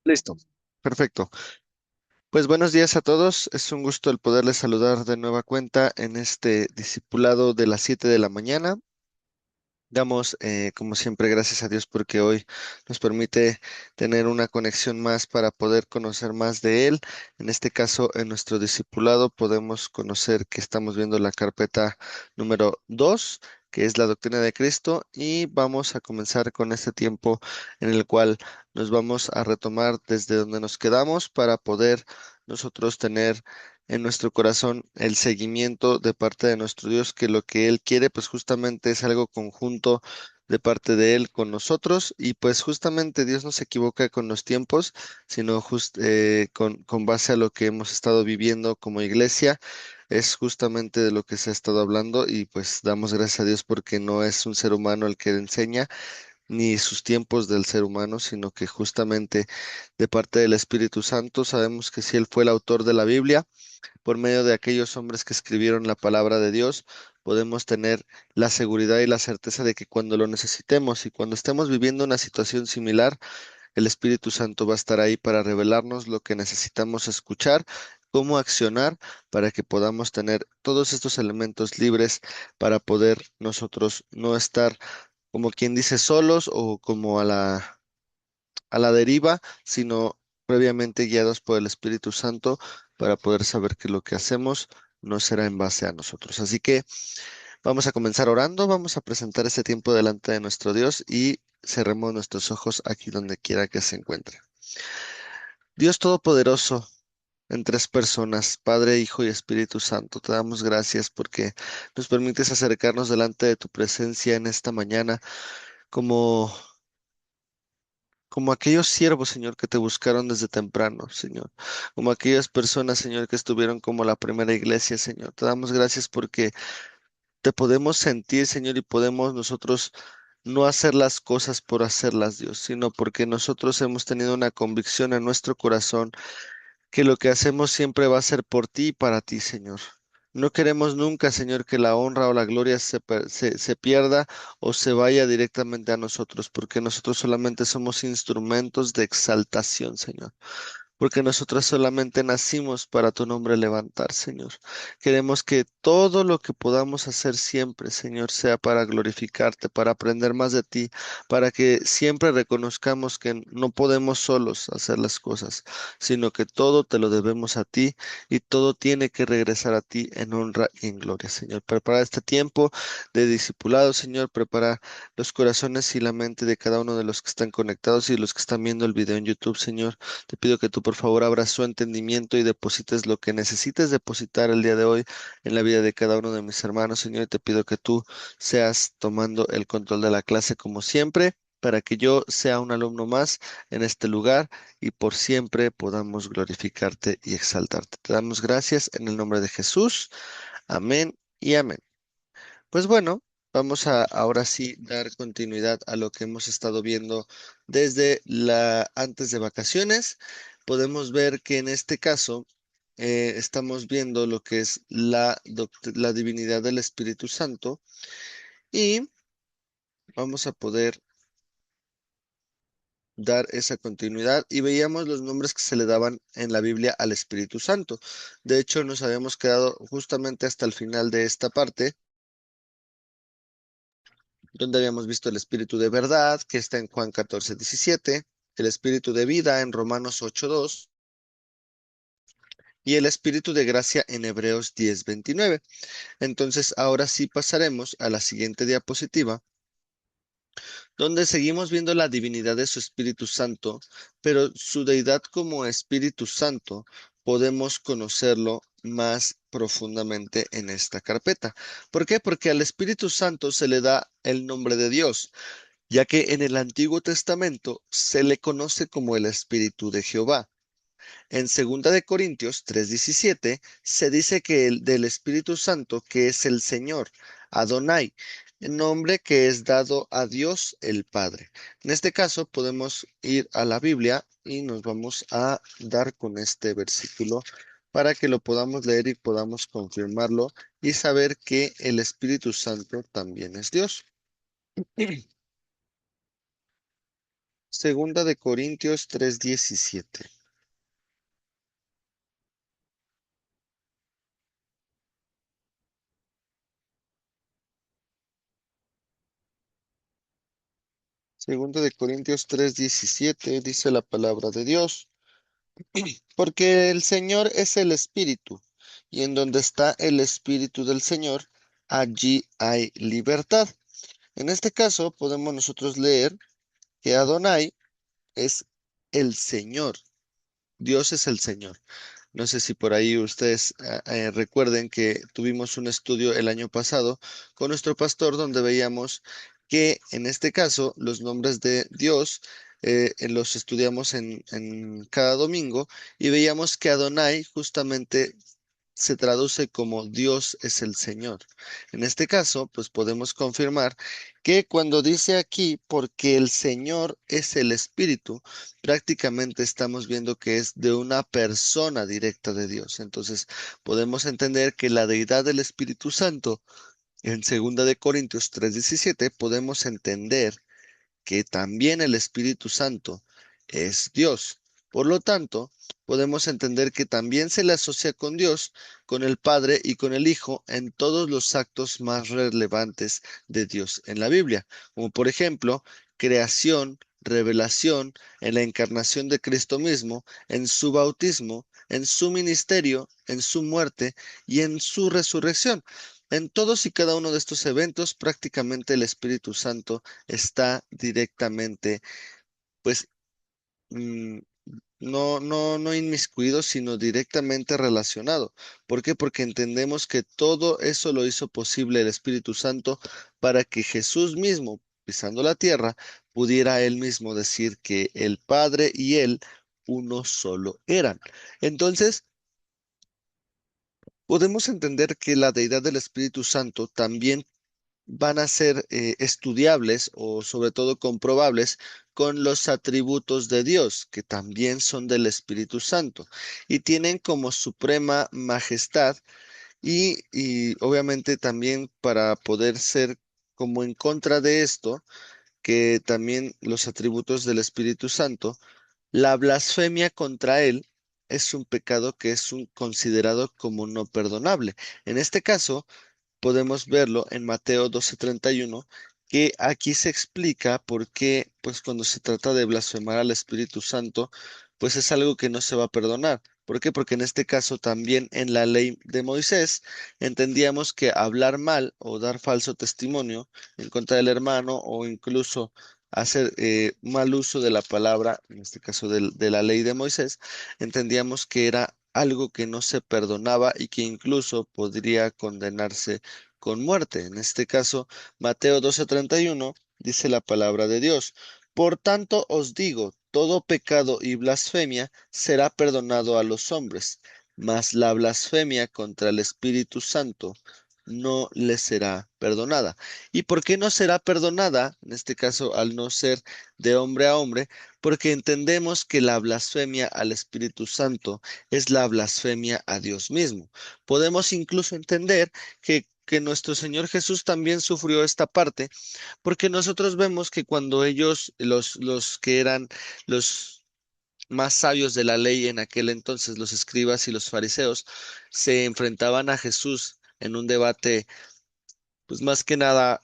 Listo. Perfecto. Pues buenos días a todos. Es un gusto el poderles saludar de nueva cuenta en este discipulado de las 7 de la mañana. Damos, como siempre, gracias a Dios porque hoy nos permite tener una conexión más para poder conocer más de Él. En este caso, en nuestro discipulado podemos conocer que estamos viendo la carpeta número 2, que es la doctrina de Cristo, y vamos a comenzar con este tiempo en el cual nos vamos a retomar desde donde nos quedamos para poder nosotros tener en nuestro corazón el seguimiento de parte de nuestro Dios, que lo que Él quiere, pues justamente es algo conjunto de parte de Él con nosotros, y pues justamente Dios no se equivoca con los tiempos, sino con base a lo que hemos estado viviendo como iglesia. Es justamente de lo que se ha estado hablando y pues damos gracias a Dios porque no es un ser humano el que enseña, ni sus tiempos del ser humano, sino que justamente de parte del Espíritu Santo sabemos que si Él fue el autor de la Biblia, por medio de aquellos hombres que escribieron la palabra de Dios, podemos tener la seguridad y la certeza de que cuando lo necesitemos y cuando estemos viviendo una situación similar, el Espíritu Santo va a estar ahí para revelarnos lo que necesitamos escuchar, cómo accionar para que podamos tener todos estos elementos libres para poder nosotros no estar como quien dice solos o como a la deriva, sino previamente guiados por el Espíritu Santo para poder saber que lo que hacemos no será en base a nosotros. Así que vamos a comenzar orando, vamos a presentar este tiempo delante de nuestro Dios y cerremos nuestros ojos aquí donde quiera que se encuentre. Dios Todopoderoso, en tres personas, Padre, Hijo y Espíritu Santo, te damos gracias porque nos permites acercarnos delante de tu presencia en esta mañana como como aquellos siervos, Señor, que te buscaron desde temprano, Señor, como aquellas personas, Señor, que estuvieron como la primera iglesia, Señor. Te damos gracias porque te podemos sentir, Señor, y podemos nosotros no hacer las cosas por hacerlas, Dios, sino porque nosotros hemos tenido una convicción en nuestro corazón que lo que hacemos siempre va a ser por ti y para ti, Señor. No queremos nunca, Señor, que la honra o la gloria se pierda o se vaya directamente a nosotros, porque nosotros solamente somos instrumentos de exaltación, Señor, porque nosotros solamente nacimos para tu nombre levantar, Señor. Queremos que todo lo que podamos hacer siempre, Señor, sea para glorificarte, para aprender más de ti, para que siempre reconozcamos que no podemos solos hacer las cosas, sino que todo te lo debemos a ti y todo tiene que regresar a ti en honra y en gloria, Señor. Prepara este tiempo de discipulado, Señor, prepara los corazones y la mente de cada uno de los que están conectados y los que están viendo el video en YouTube, Señor. Te pido que tú por favor abras su entendimiento y deposites lo que necesites depositar el día de hoy en la vida de cada uno de mis hermanos, Señor. Y te pido que tú seas tomando el control de la clase como siempre, para que yo sea un alumno más en este lugar y por siempre podamos glorificarte y exaltarte. Te damos gracias en el nombre de Jesús. Amén y amén. Pues bueno, vamos a ahora sí dar continuidad a lo que hemos estado viendo desde la antes de vacaciones. Podemos ver que en este caso estamos viendo lo que es la divinidad del Espíritu Santo y vamos a poder dar esa continuidad y veíamos los nombres que se le daban en la Biblia al Espíritu Santo. De hecho, nos habíamos quedado justamente hasta el final de esta parte donde habíamos visto el espíritu de verdad, que está en Juan 14:17, el espíritu de vida en Romanos 8:2 y el espíritu de gracia en Hebreos 10:29. Entonces, ahora sí pasaremos a la siguiente diapositiva, donde seguimos viendo la divinidad de su Espíritu Santo, pero su deidad como Espíritu Santo podemos conocerlo más profundamente en esta carpeta. ¿Por qué? Porque al Espíritu Santo se le da el nombre de Dios, ya que en el Antiguo Testamento se le conoce como el Espíritu de Jehová. En 2 de Corintios 3:17 se dice que el del Espíritu Santo, que es el Señor, Adonai, el nombre que es dado a Dios el Padre. En este caso podemos ir a la Biblia y nos vamos a dar con este versículo para que lo podamos leer y podamos confirmarlo y saber que el Espíritu Santo también es Dios. Segunda de Corintios 3:17. Segunda de Corintios 3:17 dice la palabra de Dios. Porque el Señor es el Espíritu, y en donde está el Espíritu del Señor, allí hay libertad. En este caso, podemos nosotros leer que Adonai es el Señor. Dios es el Señor. No sé si por ahí ustedes recuerden que tuvimos un estudio el año pasado con nuestro pastor donde veíamos que en este caso los nombres de Dios los estudiamos en cada domingo y veíamos que Adonai justamente se traduce como Dios es el Señor. En este caso, pues podemos confirmar que cuando dice aquí, porque el Señor es el Espíritu, prácticamente estamos viendo que es de una persona directa de Dios. Entonces, podemos entender que la deidad del Espíritu Santo, en 2 de Corintios 3:17, podemos entender que también el Espíritu Santo es Dios. Por lo tanto, podemos entender que también se le asocia con Dios, con el Padre y con el Hijo en todos los actos más relevantes de Dios en la Biblia, como por ejemplo, creación, revelación, en la encarnación de Cristo mismo, en su bautismo, en su ministerio, en su muerte y en su resurrección. En todos y cada uno de estos eventos, prácticamente el Espíritu Santo está directamente, pues, mm, no inmiscuido, sino directamente relacionado. ¿Por qué? Porque entendemos que todo eso lo hizo posible el Espíritu Santo para que Jesús mismo, pisando la tierra, pudiera él mismo decir que el Padre y él uno solo eran. Entonces, podemos entender que la deidad del Espíritu Santo también van a ser estudiables o sobre todo comprobables con los atributos de Dios, que también son del Espíritu Santo y tienen como suprema majestad y obviamente también para poder ser como en contra de esto, que también los atributos del Espíritu Santo, la blasfemia contra él es un pecado que es considerado como no perdonable. En este caso, podemos verlo en Mateo 12:31, que aquí se explica por qué, pues cuando se trata de blasfemar al Espíritu Santo, pues es algo que no se va a perdonar. ¿Por qué? Porque en este caso también en la ley de Moisés entendíamos que hablar mal o dar falso testimonio en contra del hermano o incluso hacer mal uso de la palabra, en este caso de la ley de Moisés, entendíamos que era algo que no se perdonaba y que incluso podría condenarse con muerte. En este caso, Mateo 12:31 dice la palabra de Dios. Por tanto os digo, todo pecado y blasfemia será perdonado a los hombres, mas la blasfemia contra el Espíritu Santo no le será perdonada. ¿Y por qué no será perdonada? En este caso, al no ser de hombre a hombre, porque entendemos que la blasfemia al Espíritu Santo es la blasfemia a Dios mismo. Podemos incluso entender que nuestro Señor Jesús también sufrió esta parte, porque nosotros vemos que cuando ellos, los que eran los más sabios de la ley en aquel entonces, los escribas y los fariseos, se enfrentaban a Jesús en un debate, pues más que nada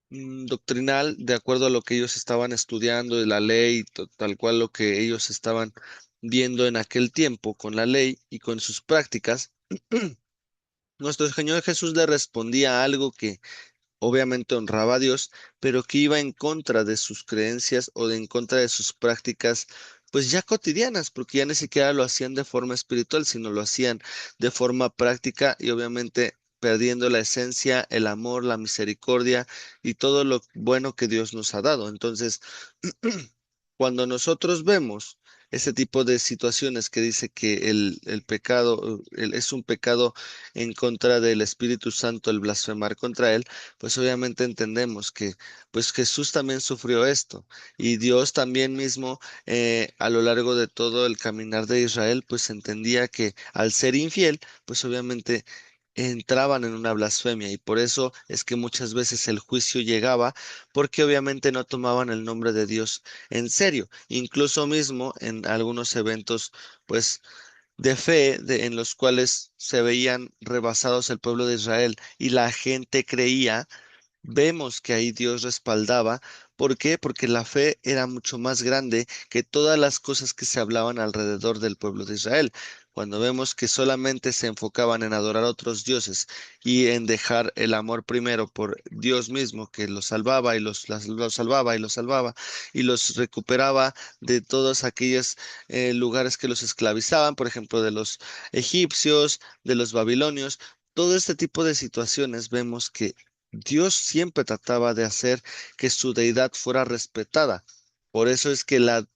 doctrinal, de acuerdo a lo que ellos estaban estudiando de la ley, tal cual lo que ellos estaban viendo en aquel tiempo con la ley y con sus prácticas. Nuestro Señor Jesús le respondía algo que obviamente honraba a Dios, pero que iba en contra de sus creencias o en contra de sus prácticas, pues ya cotidianas, porque ya ni siquiera lo hacían de forma espiritual, sino lo hacían de forma práctica y obviamente perdiendo la esencia, el amor, la misericordia y todo lo bueno que Dios nos ha dado. Entonces, cuando nosotros vemos ese tipo de situaciones que dice que el pecado es un pecado en contra del Espíritu Santo, el blasfemar contra él, pues obviamente entendemos que pues Jesús también sufrió esto y Dios también mismo a lo largo de todo el caminar de Israel, pues entendía que al ser infiel, pues obviamente entraban en una blasfemia y por eso es que muchas veces el juicio llegaba porque obviamente no tomaban el nombre de Dios en serio. Incluso mismo en algunos eventos, pues de fe en los cuales se veían rebasados el pueblo de Israel y la gente creía. Vemos que ahí Dios respaldaba. ¿Por qué? Porque la fe era mucho más grande que todas las cosas que se hablaban alrededor del pueblo de Israel. Cuando vemos que solamente se enfocaban en adorar a otros dioses y en dejar el amor primero por Dios mismo, que los salvaba y los salvaba y los salvaba y los recuperaba de todos aquellos lugares que los esclavizaban, por ejemplo, de los egipcios, de los babilonios. Todo este tipo de situaciones vemos que Dios siempre trataba de hacer que su deidad fuera respetada. Por eso es que la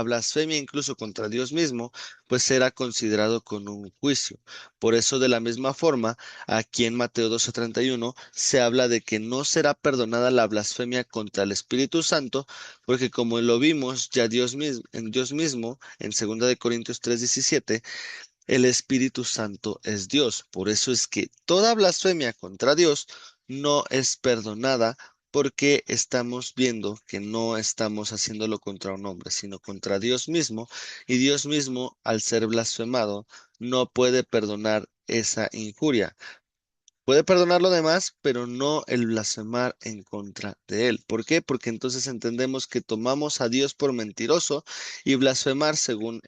blasfemia incluso contra Dios mismo, pues era considerado con un juicio. Por eso de la misma forma, aquí en Mateo 12:31 se habla de que no será perdonada la blasfemia contra el Espíritu Santo, porque como lo vimos ya Dios mismo, en 2 Corintios 3:17, el Espíritu Santo es Dios. Por eso es que toda blasfemia contra Dios no es perdonada porque estamos viendo que no estamos haciéndolo contra un hombre, sino contra Dios mismo. Y Dios mismo, al ser blasfemado, no puede perdonar esa injuria. Puede perdonar lo demás, pero no el blasfemar en contra de él. ¿Por qué? Porque entonces entendemos que tomamos a Dios por mentiroso y blasfemar según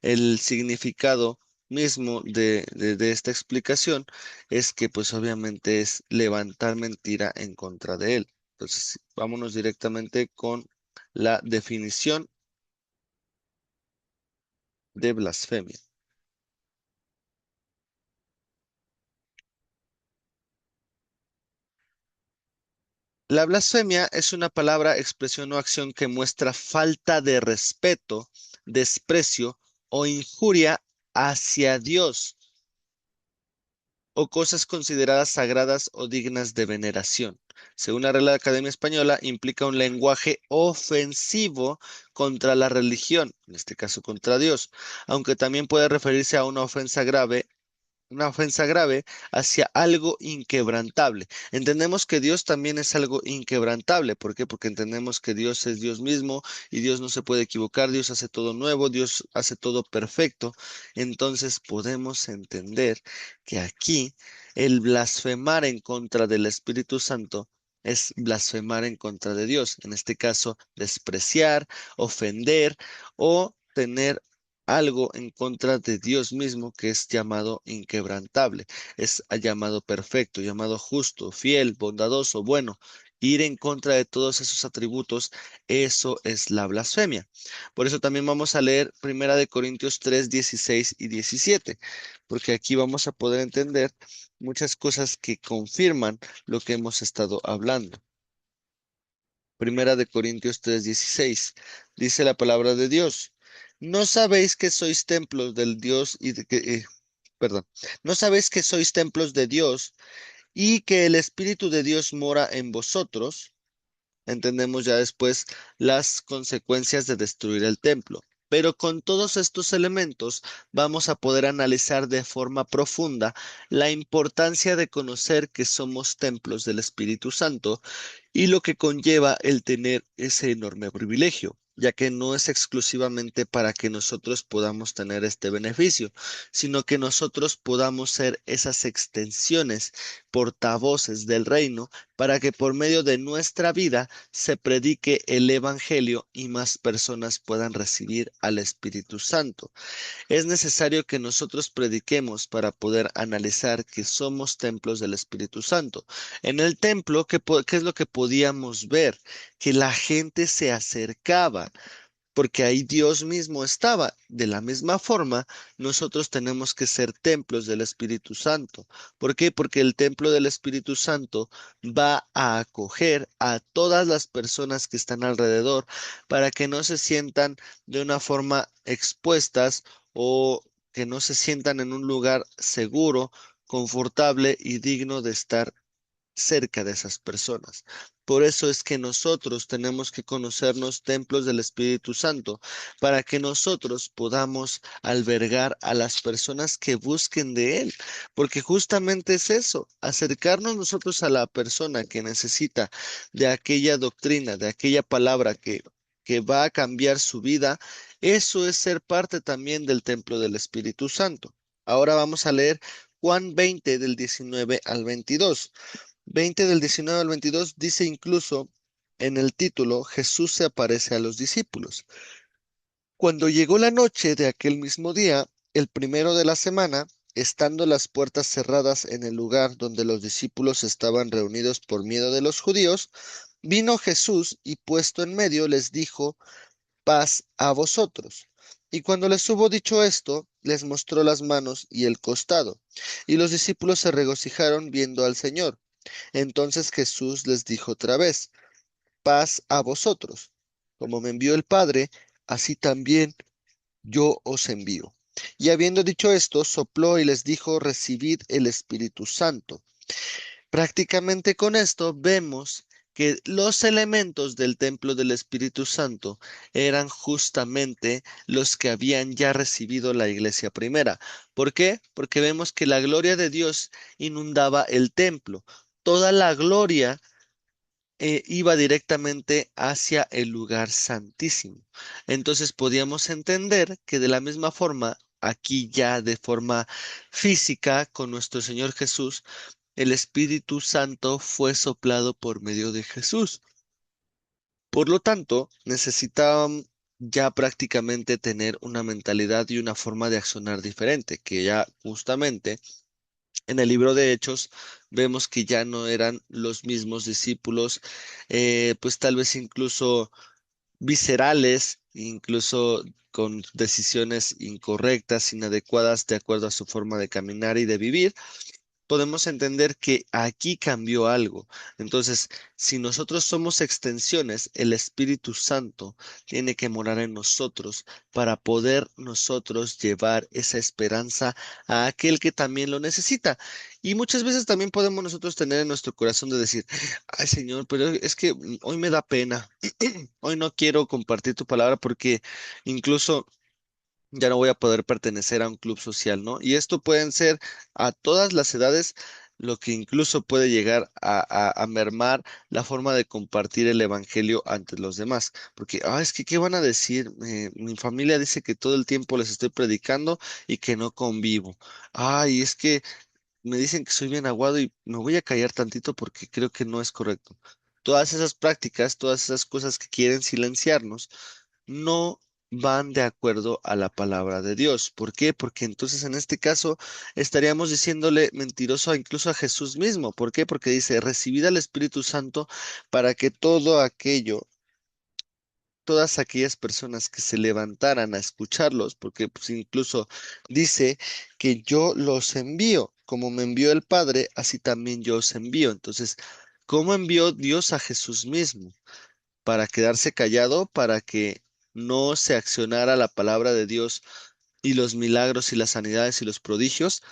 el significado mismo de esta explicación es que pues obviamente es levantar mentira en contra de él. Entonces, vámonos directamente con la definición de blasfemia. La blasfemia es una palabra, expresión o acción que muestra falta de respeto, desprecio o injuria hacia Dios o cosas consideradas sagradas o dignas de veneración. Según la Real Academia Española, implica un lenguaje ofensivo contra la religión, en este caso contra Dios, aunque también puede referirse a una ofensa grave hacia algo inquebrantable. Entendemos que Dios también es algo inquebrantable. ¿Por qué? Porque entendemos que Dios es Dios mismo y Dios no se puede equivocar. Dios hace todo nuevo, Dios hace todo perfecto. Entonces podemos entender que aquí el blasfemar en contra del Espíritu Santo es blasfemar en contra de Dios. En este caso, despreciar, ofender o tener algo en contra de Dios mismo que es llamado inquebrantable, es llamado perfecto, llamado justo, fiel, bondadoso, bueno. Ir en contra de todos esos atributos, eso es la blasfemia. Por eso también vamos a leer 1 Corintios 3:16 y 17, porque aquí vamos a poder entender muchas cosas que confirman lo que hemos estado hablando. 1 Corintios 3:16 dice la palabra de Dios. ¿No sabéis que sois templos del Dios y de que, perdón, no sabéis que sois templos de Dios y que el Espíritu de Dios mora en vosotros? Entendemos ya después las consecuencias de destruir el templo. Pero con todos estos elementos vamos a poder analizar de forma profunda la importancia de conocer que somos templos del Espíritu Santo y lo que conlleva el tener ese enorme privilegio, ya que no es exclusivamente para que nosotros podamos tener este beneficio, sino que nosotros podamos ser esas extensiones, portavoces del reino, para que por medio de nuestra vida se predique el Evangelio y más personas puedan recibir al Espíritu Santo. Es necesario que nosotros prediquemos para poder analizar que somos templos del Espíritu Santo. En el templo, ¿qué es lo que podíamos ver? Que la gente se acercaba, porque ahí Dios mismo estaba. De la misma forma, nosotros tenemos que ser templos del Espíritu Santo. ¿Por qué? Porque el templo del Espíritu Santo va a acoger a todas las personas que están alrededor para que no se sientan de una forma expuestas o que no se sientan en un lugar seguro, confortable y digno de estar cerca de esas personas. Por eso es que nosotros tenemos que conocernos templos del Espíritu Santo, para que nosotros podamos albergar a las personas que busquen de Él, porque justamente es eso, acercarnos nosotros a la persona que necesita de aquella doctrina, de aquella palabra que va a cambiar su vida. Eso es ser parte también del templo del Espíritu Santo. Ahora vamos a leer Juan 20 del 19 al 22. 20 del 19 al 22 dice incluso en el título, Jesús se aparece a los discípulos. Cuando llegó la noche de aquel mismo día, el primero de la semana, estando las puertas cerradas en el lugar donde los discípulos estaban reunidos por miedo de los judíos, vino Jesús y puesto en medio les dijo, paz a vosotros. Y cuando les hubo dicho esto, les mostró las manos y el costado. Y los discípulos se regocijaron viendo al Señor. Entonces Jesús les dijo otra vez, paz a vosotros. Como me envió el Padre, así también yo os envío. Y habiendo dicho esto, sopló y les dijo, recibid el Espíritu Santo. Prácticamente con esto vemos que los elementos del templo del Espíritu Santo eran justamente los que habían ya recibido la iglesia primera. ¿Por qué? Porque vemos que la gloria de Dios inundaba el templo. Toda la gloria iba directamente hacia el lugar santísimo. Entonces podíamos entender que de la misma forma, aquí ya de forma física, con nuestro Señor Jesús, el Espíritu Santo fue soplado por medio de Jesús. Por lo tanto, necesitaban ya prácticamente tener una mentalidad y una forma de accionar diferente, que ya justamente en el libro de Hechos vemos que ya no eran los mismos discípulos, pues tal vez incluso viscerales, incluso con decisiones incorrectas, inadecuadas de acuerdo a su forma de caminar y de vivir, podemos entender que aquí cambió algo. Entonces, si nosotros somos extensiones, el Espíritu Santo tiene que morar en nosotros para poder nosotros llevar esa esperanza a aquel que también lo necesita. Y muchas veces también podemos nosotros tener en nuestro corazón de decir, ay Señor, pero es que hoy me da pena, hoy no quiero compartir tu palabra porque incluso ya no voy a poder pertenecer a un club social, ¿no? Y esto pueden ser a todas las edades, lo que incluso puede llegar a mermar la forma de compartir el evangelio ante los demás. Porque, es que, ¿qué van a decir? Mi familia dice que todo el tiempo les estoy predicando y que no convivo. Ay, es que me dicen que soy bien aguado y me voy a callar tantito porque creo que no es correcto. Todas esas prácticas, todas esas cosas que quieren silenciarnos, no van de acuerdo a la palabra de Dios. ¿Por qué? Porque entonces en este caso estaríamos diciéndole mentiroso incluso a Jesús mismo. ¿Por qué? Porque dice, recibid al Espíritu Santo para que todo aquello, todas aquellas personas que se levantaran a escucharlos, porque pues, incluso dice que yo los envío, como me envió el Padre, así también yo os envío. Entonces, ¿cómo envió Dios a Jesús mismo? ¿Para quedarse callado, para que no se accionara la palabra de Dios y los milagros y las sanidades y los prodigios?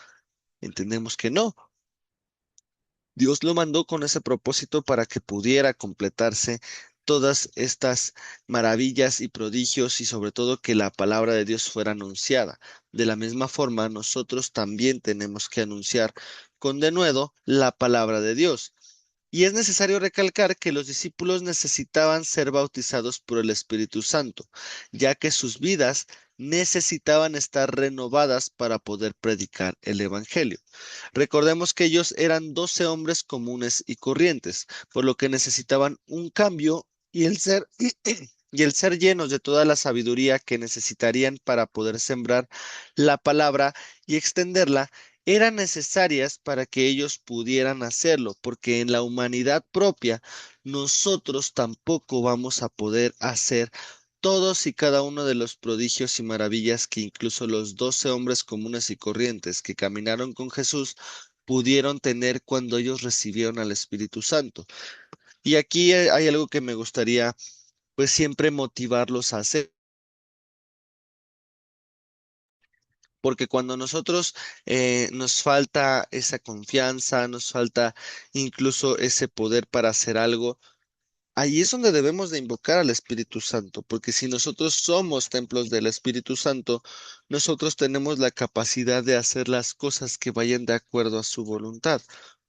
Entendemos que no. Dios lo mandó con ese propósito para que pudiera completarse todas estas maravillas y prodigios y sobre todo que la palabra de Dios fuera anunciada. De la misma forma, nosotros también tenemos que anunciar con denuedo la palabra de Dios. Y es necesario recalcar que los discípulos necesitaban ser bautizados por el Espíritu Santo, ya que sus vidas necesitaban estar renovadas para poder predicar el Evangelio. Recordemos que ellos eran 12 hombres comunes y corrientes, por lo que necesitaban un cambio y el ser y el ser llenos de toda la sabiduría que necesitarían para poder sembrar la palabra y extenderla eran necesarias para que ellos pudieran hacerlo, porque en la humanidad propia nosotros tampoco vamos a poder hacer todos y cada uno de los prodigios y maravillas que incluso los 12 hombres comunes y corrientes que caminaron con Jesús pudieron tener cuando ellos recibieron al Espíritu Santo. Y aquí hay algo que me gustaría pues siempre motivarlos a hacer. Porque cuando nosotros nos falta esa confianza, nos falta incluso ese poder para hacer algo, Ahí es donde debemos de invocar al Espíritu Santo, porque si nosotros somos templos del Espíritu Santo, nosotros tenemos la capacidad de hacer las cosas que vayan de acuerdo a su voluntad.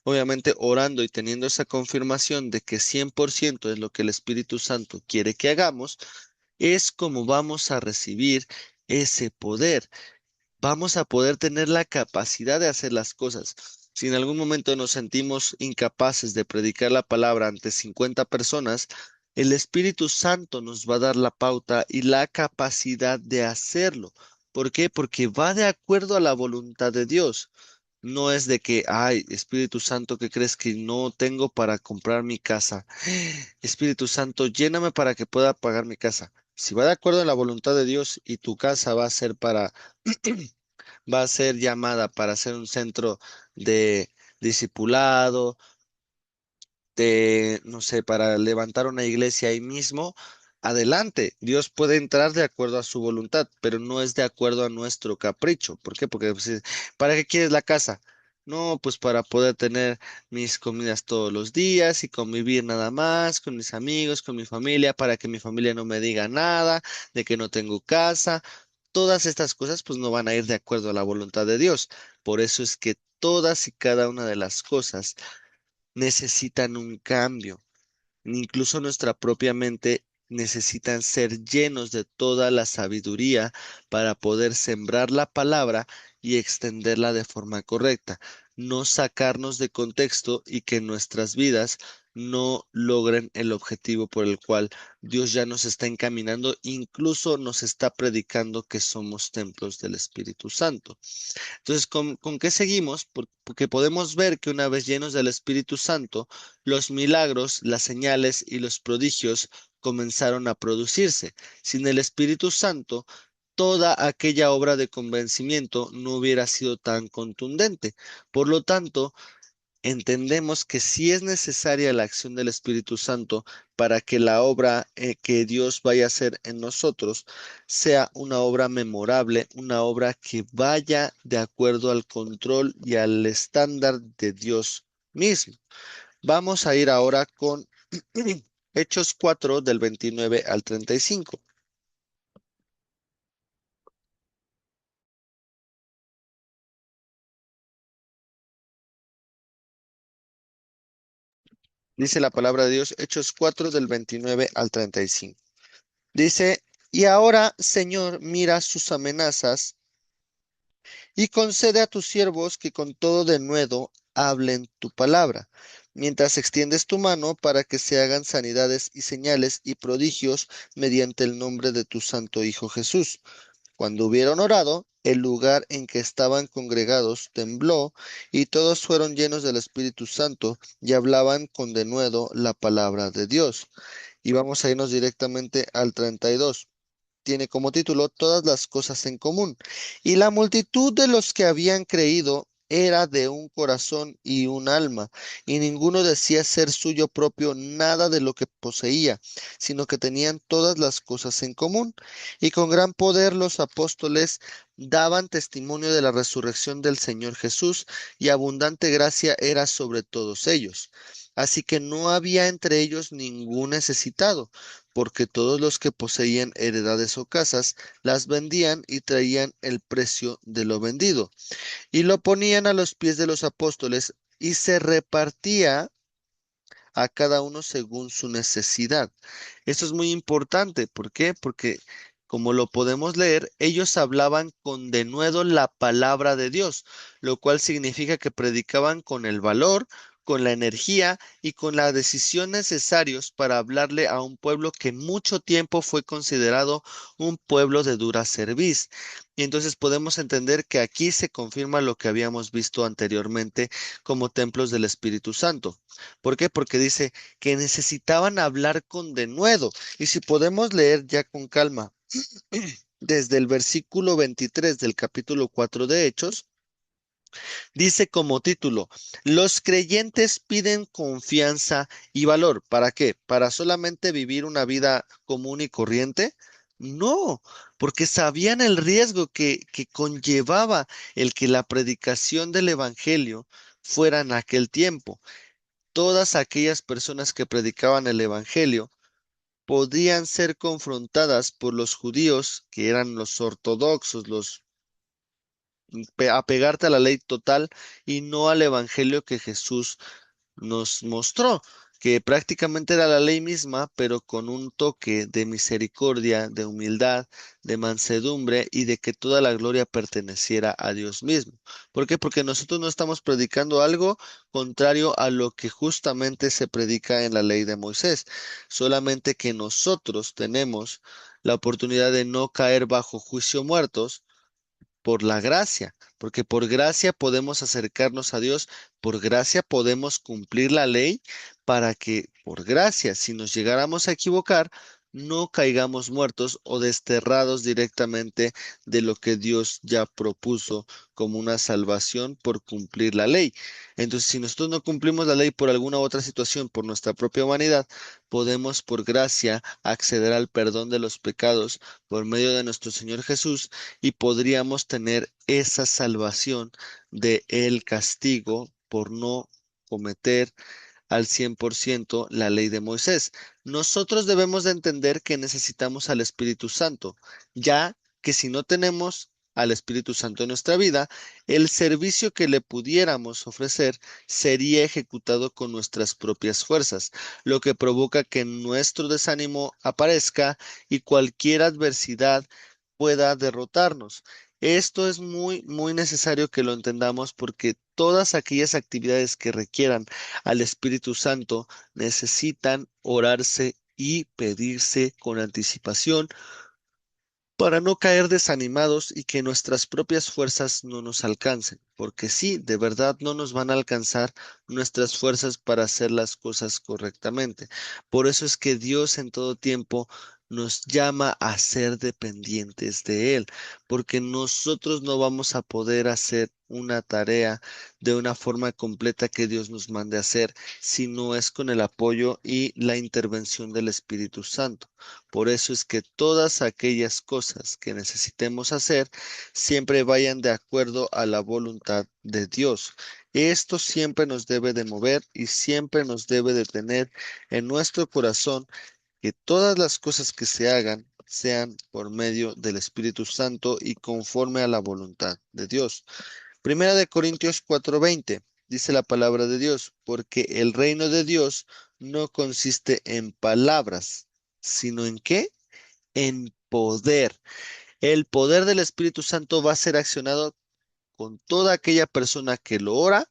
Obviamente orando y teniendo esa confirmación de que 100% es lo que el Espíritu Santo quiere que hagamos, es como vamos a recibir ese poder. Vamos a poder tener la capacidad de hacer las cosas. Si en algún momento nos sentimos incapaces de predicar la palabra ante 50 personas, el Espíritu Santo nos va a dar la pauta y la capacidad de hacerlo. ¿Por qué? Porque va de acuerdo a la voluntad de Dios. No es de que, ay, Espíritu Santo, ¿qué crees que no tengo para comprar mi casa? Espíritu Santo, lléname para que pueda pagar mi casa. Si va de acuerdo a la voluntad de Dios y tu casa va a ser para va a ser llamada para ser un centro de discipulado, de, no sé, para levantar una iglesia ahí mismo, adelante. Dios puede entrar de acuerdo a su voluntad, pero no es de acuerdo a nuestro capricho. ¿Por qué? Porque, pues, ¿para qué quieres la casa? No, pues para poder tener mis comidas todos los días y convivir nada más con mis amigos, con mi familia, para que mi familia no me diga nada de que no tengo casa. Todas estas cosas pues no van a ir de acuerdo a la voluntad de Dios. Por eso es que todas y cada una de las cosas necesitan un cambio. Incluso nuestra propia mente necesitan ser llenos de toda la sabiduría para poder sembrar la palabra y extenderla de forma correcta, no sacarnos de contexto y que nuestras vidas no logren el objetivo por el cual Dios ya nos está encaminando, incluso nos está predicando que somos templos del Espíritu Santo. Entonces, ¿con qué seguimos? Porque podemos ver que una vez llenos del Espíritu Santo, los milagros, las señales y los prodigios comenzaron a producirse. Sin el Espíritu Santo, toda aquella obra de convencimiento no hubiera sido tan contundente. Por lo tanto, entendemos que sí es necesaria la acción del Espíritu Santo para que la obra que Dios vaya a hacer en nosotros sea una obra memorable, una obra que vaya de acuerdo al control y al estándar de Dios mismo. Vamos a ir ahora con Hechos 4 del 29 al 35. Dice la palabra de Dios, Hechos 4 del 29 al 35. Dice, y ahora, Señor, mira sus amenazas y concede a tus siervos que con todo denuedo hablen tu palabra, mientras extiendes tu mano para que se hagan sanidades y señales y prodigios mediante el nombre de tu santo Hijo Jesús. Cuando hubieron orado, el lugar en que estaban congregados tembló y todos fueron llenos del Espíritu Santo y hablaban con denuedo la palabra de Dios. Y vamos a irnos directamente al 32. Tiene como título Todas las cosas en común. Y la multitud de los que habían creído era de un corazón y un alma, y ninguno decía ser suyo propio nada de lo que poseía, sino que tenían todas las cosas en común. Y con gran poder los apóstoles daban testimonio de la resurrección del Señor Jesús, y abundante gracia era sobre todos ellos. Así que no había entre ellos ningún necesitado porque todos los que poseían heredades o casas las vendían y traían el precio de lo vendido y lo ponían a los pies de los apóstoles y se repartía a cada uno según su necesidad. Esto es muy importante. ¿Por qué? Porque como lo podemos leer, ellos hablaban con denuedo la palabra de Dios, lo cual significa que predicaban con el valor, con la energía y con la decisión necesarios para hablarle a un pueblo que mucho tiempo fue considerado un pueblo de dura cerviz. Y entonces podemos entender que aquí se confirma lo que habíamos visto anteriormente como templos del Espíritu Santo. ¿Por qué? Porque dice que necesitaban hablar con denuedo. Y si podemos leer ya con calma, desde el versículo 23 del capítulo 4 de Hechos, dice como título, los creyentes piden confianza y valor. ¿Para qué? ¿Para solamente vivir una vida común y corriente? No, porque sabían el riesgo que conllevaba el que la predicación del Evangelio fuera en aquel tiempo. todas aquellas personas que predicaban el Evangelio podían ser confrontadas por los judíos, que eran los ortodoxos, los apegarte a la ley total y no al Evangelio que Jesús nos mostró, que prácticamente era la ley misma, pero con un toque de misericordia, de humildad, de mansedumbre y de que toda la gloria perteneciera a Dios mismo. ¿Por qué? Porque nosotros no estamos predicando algo contrario a lo que justamente se predica en la ley de Moisés, solamente que nosotros tenemos la oportunidad de no caer bajo juicio muertos por la gracia, porque por gracia podemos acercarnos a Dios, por gracia podemos cumplir la ley para que por gracia, si nos llegáramos a equivocar, no caigamos muertos o desterrados directamente de lo que Dios ya propuso como una salvación por cumplir la ley. Entonces, si nosotros no cumplimos la ley por alguna otra situación, por nuestra propia humanidad, podemos por gracia acceder al perdón de los pecados por medio de nuestro Señor Jesús y podríamos tener esa salvación de el castigo por no cometer al 100% la ley de Moisés. Nosotros debemos de entender que necesitamos al Espíritu Santo, ya que si no tenemos al Espíritu Santo en nuestra vida, el servicio que le pudiéramos ofrecer sería ejecutado con nuestras propias fuerzas, lo que provoca que nuestro desánimo aparezca y cualquier adversidad pueda derrotarnos. Esto es muy, muy necesario que lo entendamos porque todas aquellas actividades que requieran al Espíritu Santo necesitan orarse y pedirse con anticipación para no caer desanimados y que nuestras propias fuerzas no nos alcancen, porque sí, de verdad no nos van a alcanzar nuestras fuerzas para hacer las cosas correctamente. Por eso es que Dios en todo tiempo nos llama a ser dependientes de Él, porque nosotros no vamos a poder hacer una tarea de una forma completa que Dios nos mande a hacer si no es con el apoyo y la intervención del Espíritu Santo. Por eso es que todas aquellas cosas que necesitemos hacer siempre vayan de acuerdo a la voluntad de Dios. Esto siempre nos debe de mover y siempre nos debe de tener en nuestro corazón que todas las cosas que se hagan sean por medio del Espíritu Santo y conforme a la voluntad de Dios. Primera de Corintios 4:20 dice la palabra de Dios, porque el reino de Dios no consiste en palabras, sino en ¿qué? En poder. El poder del Espíritu Santo va a ser accionado con toda aquella persona que lo ora,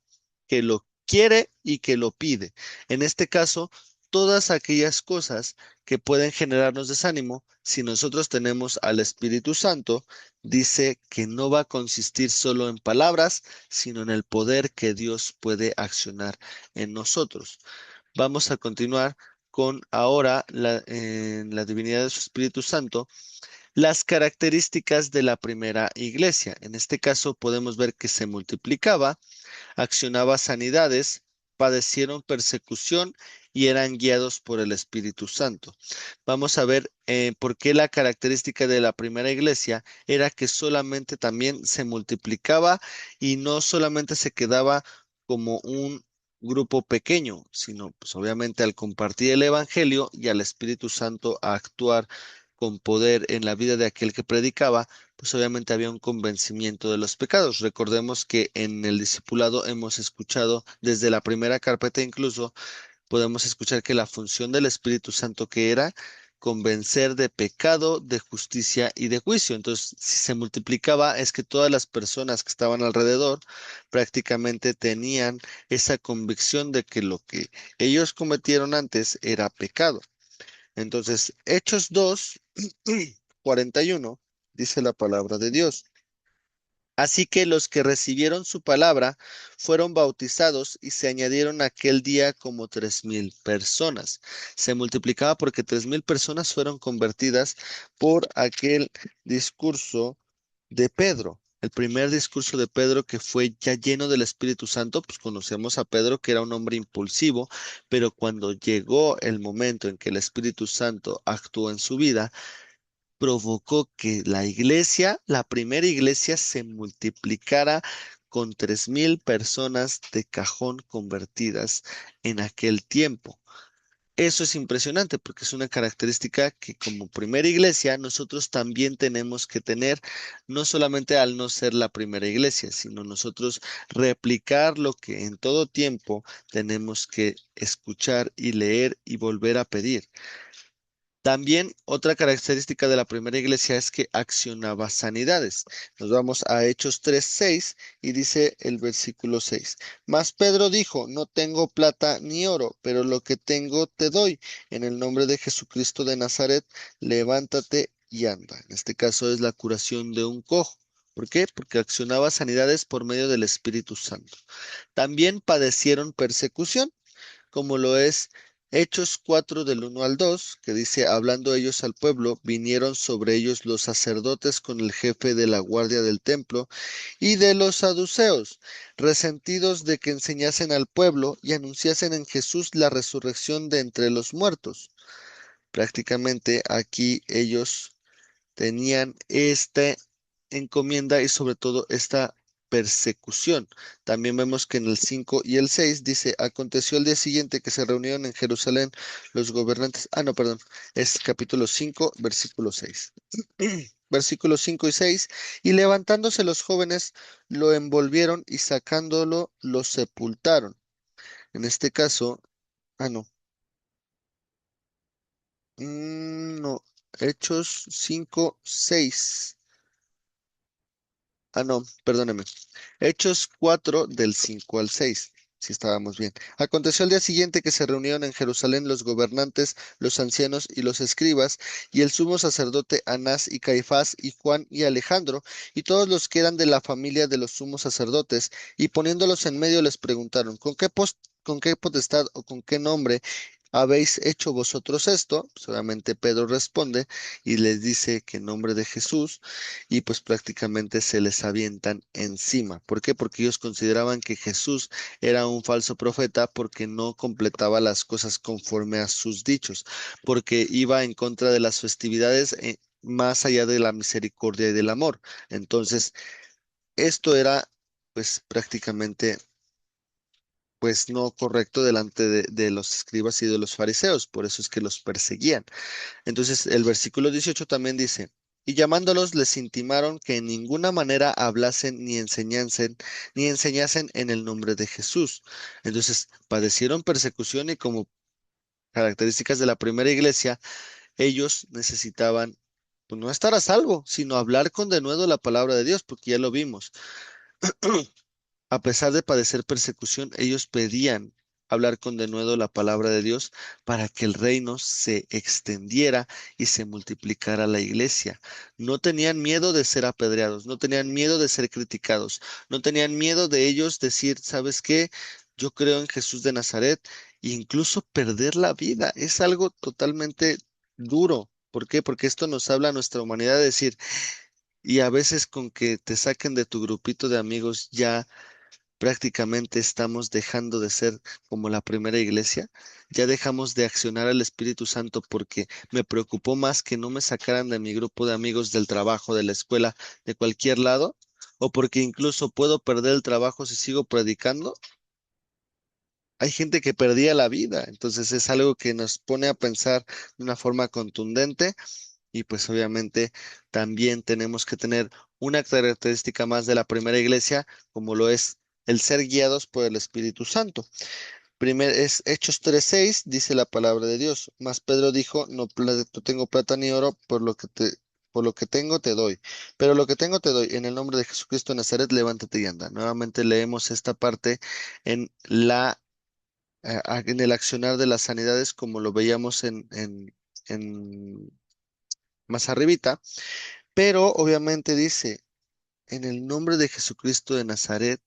que lo quiere y que lo pide. En este caso, todas aquellas cosas que pueden generarnos desánimo, si nosotros tenemos al Espíritu Santo, dice que no va a consistir solo en palabras, sino en el poder que Dios puede accionar en nosotros. Vamos a continuar con ahora en la divinidad de su Espíritu Santo las características de la primera iglesia. En este caso podemos ver que se multiplicaba, accionaba sanidades, padecieron persecución y eran guiados por el Espíritu Santo. Vamos a ver por qué la característica de la primera iglesia era que solamente también se multiplicaba y no solamente se quedaba como un grupo pequeño, sino pues obviamente al compartir el Evangelio y al Espíritu Santo a actuar con poder en la vida de aquel que predicaba, pues obviamente había un convencimiento de los pecados. Recordemos que en el discipulado hemos escuchado desde la primera carpeta incluso, podemos escuchar que la función del Espíritu Santo que era convencer de pecado, de justicia y de juicio. Entonces, si se multiplicaba, es que todas las personas que estaban alrededor prácticamente tenían esa convicción de que lo que ellos cometieron antes era pecado. Entonces, Hechos 2, 41, dice la palabra de Dios. Así que los que recibieron su palabra fueron bautizados y se añadieron aquel día como 3,000 personas. Se multiplicaba porque 3,000 personas fueron convertidas por aquel discurso de Pedro. El primer discurso de Pedro que fue ya lleno del Espíritu Santo, pues conocemos a Pedro que era un hombre impulsivo, pero cuando llegó el momento en que el Espíritu Santo actuó en su vida, provocó que la iglesia, la primera iglesia, se multiplicara con 3,000 personas de cajón convertidas en aquel tiempo. Eso es impresionante porque es una característica que como primera iglesia nosotros también tenemos que tener, no solamente al no ser la primera iglesia, sino nosotros replicar lo que en todo tiempo tenemos que escuchar y leer y volver a pedir. También otra característica de la primera iglesia es que accionaba sanidades. Nos vamos a Hechos 3:6 y dice el versículo 6. Mas Pedro dijo, no tengo plata ni oro, pero lo que tengo te doy. En el nombre de Jesucristo de Nazaret, levántate y anda. En este caso es la curación de un cojo. ¿Por qué? Porque accionaba sanidades por medio del Espíritu Santo. También padecieron persecución como lo es Hechos 4 del 1 al 2, que dice, hablando ellos al pueblo, vinieron sobre ellos los sacerdotes con el jefe de la guardia del templo y de los saduceos, resentidos de que enseñasen al pueblo y anunciasen en Jesús la resurrección de entre los muertos. Prácticamente aquí ellos tenían esta encomienda y sobre todo esta persecución. También vemos que en el 5 y el 6 dice, aconteció el día siguiente que se reunieron en Jerusalén los gobernantes. No, perdón, es capítulo 5, versículo 6. Versículos 5 y 6, y levantándose los jóvenes lo envolvieron y sacándolo lo sepultaron. En este caso, no, no, Hechos 5 6. No, perdóneme. Hechos 4 del 5 al 6. Si estábamos bien. Aconteció el día siguiente que se reunieron en Jerusalén los gobernantes, los ancianos y los escribas, y el sumo sacerdote Anás y Caifás y Juan y Alejandro, y todos los que eran de la familia de los sumos sacerdotes, y poniéndolos en medio les preguntaron, con qué potestad o con qué nombre habéis hecho vosotros esto? Pues obviamente Pedro responde y les dice que en nombre de Jesús y pues prácticamente se les avientan encima. ¿Por qué? Porque ellos consideraban que Jesús era un falso profeta porque no completaba las cosas conforme a sus dichos, porque iba en contra de las festividades más allá de la misericordia y del amor. Entonces, esto era pues prácticamente pues no correcto delante de los escribas y de los fariseos, por eso es que los perseguían. Entonces, el versículo 18 también dice, y llamándolos les intimaron que en ninguna manera hablasen ni enseñasen en el nombre de Jesús. Entonces, padecieron persecución y como características de la primera iglesia, ellos necesitaban pues, no estar a salvo, sino hablar con denuedo la palabra de Dios, porque ya lo vimos. A pesar de padecer persecución, ellos pedían hablar con denuedo la palabra de Dios para que el reino se extendiera y se multiplicara la iglesia. No tenían miedo de ser apedreados, no tenían miedo de ser criticados, no tenían miedo de ellos decir, ¿sabes qué? Yo creo en Jesús de Nazaret e incluso perder la vida. Es algo totalmente duro. ¿Por qué? Porque esto nos habla a nuestra humanidad de decir, y a veces con que te saquen de tu grupito de amigos ya prácticamente estamos dejando de ser como la primera iglesia, ya dejamos de accionar al Espíritu Santo porque me preocupó más que no me sacaran de mi grupo de amigos del trabajo, de la escuela, de cualquier lado, o porque incluso puedo perder el trabajo si sigo predicando. Hay gente que perdía la vida, entonces es algo que nos pone a pensar de una forma contundente y pues obviamente también tenemos que tener una característica más de la primera iglesia, como lo es el ser guiados por el Espíritu Santo. Es Hechos 3:6, dice la palabra de Dios. Mas Pedro dijo, no tengo plata ni oro, por lo que tengo te doy. Pero lo que tengo te doy, en el nombre de Jesucristo de Nazaret, levántate y anda. Nuevamente leemos esta parte en en el accionar de las sanidades, como lo veíamos en más arribita. Pero obviamente dice, en el nombre de Jesucristo de Nazaret,